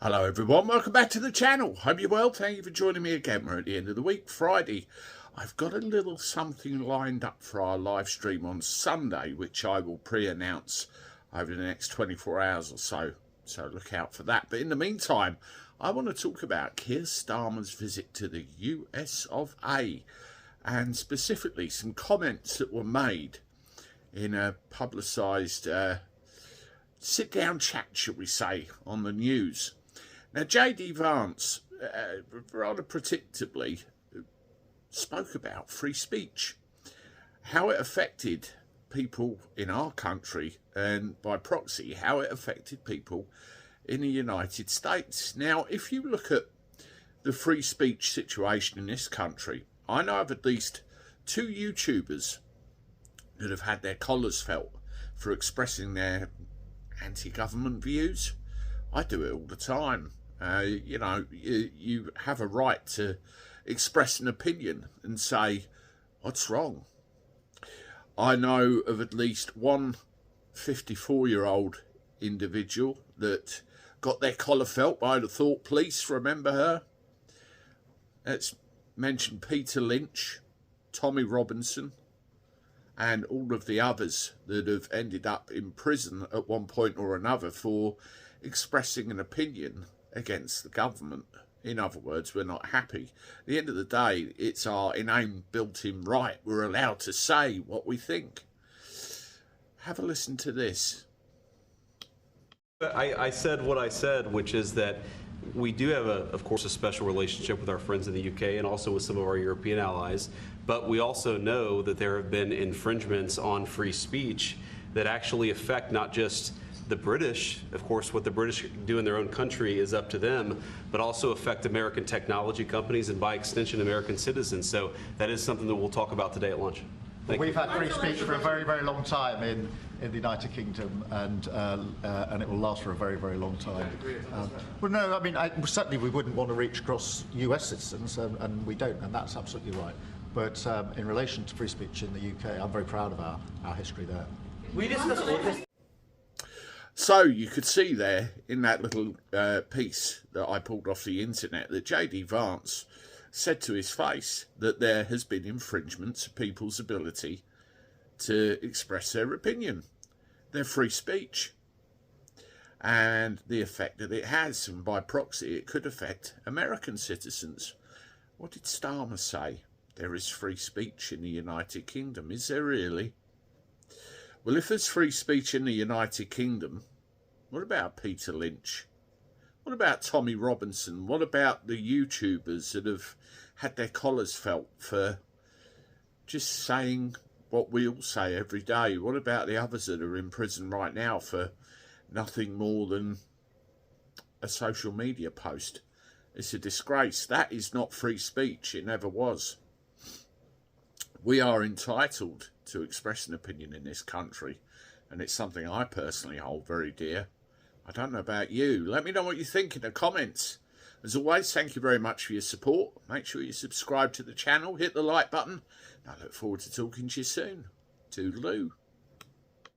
Hello everyone, welcome back to the channel. Hope you're well. Thank you for joining me again. We're at the end of the week, Friday. I've got a little something lined up for our live stream on Sunday, which I will pre-announce over the next 24 hours or so. So look out for that. But in the meantime, I want to talk about Keir Starmer's visit to the US of A, and specifically some comments that were made in a publicised sit-down chat, shall we say, on the news. Now, JD Vance, rather predictably, spoke about free speech, how it affected people in our country, and by proxy, how it affected people in the United States. Now, if you look at the free speech situation in this country, I know of at least 2 YouTubers that have had their collars felt for expressing their anti-government views. I do it all the time. You know, you have a right to express an opinion and say what's wrong. I know of at least one 54-year-old individual that got their collar felt by the Thought Police. Remember her? Let's mention Peter Lynch, Tommy Robinson, and all of the others that have ended up in prison at one point or another for expressing an opinion against the government. In other words, we're not happy. At the end of the day, it's our inane built-in right. We're allowed to say what we think. Have a listen to this. I said what I said, which is that we do have, of course, a special relationship with our friends in the UK and also with some of our European allies, but we also know that there have been infringements on free speech that actually affect not just the British. Of course, what the British do in their own country is up to them, but also affect American technology companies and by extension American citizens. So that is something that we'll talk about today at lunch. We've had free speech for a very, very long time in the United Kingdom, and it will last for a very, very long time. Well, no, I mean, certainly we wouldn't want to reach across US citizens, and we don't, and that's absolutely right. But in relation to free speech in the UK, I'm very proud of our history there. We discussed all this. So you could see there in that little piece that I pulled off the internet that JD Vance said to his face that there has been infringements of people's ability to express their opinion, their free speech, and the effect that it has, and by proxy it could affect American citizens. What did Starmer say? There is free speech in the United Kingdom. Is there really? Well, if there's free speech in the United Kingdom, what about Peter Lynch? What about Tommy Robinson? What about the YouTubers that have had their collars felt for just saying what we all say every day? What about the others that are in prison right now for nothing more than a social media post? It's a disgrace. That is not free speech. It never was. We are entitled to express an opinion in this country, and it's something I personally hold very dear. I don't know about you. Let me know what you think in the comments. As always, thank you very much for your support. Make sure you subscribe to the channel, hit the like button, and I look forward to talking to you soon. Toodaloo.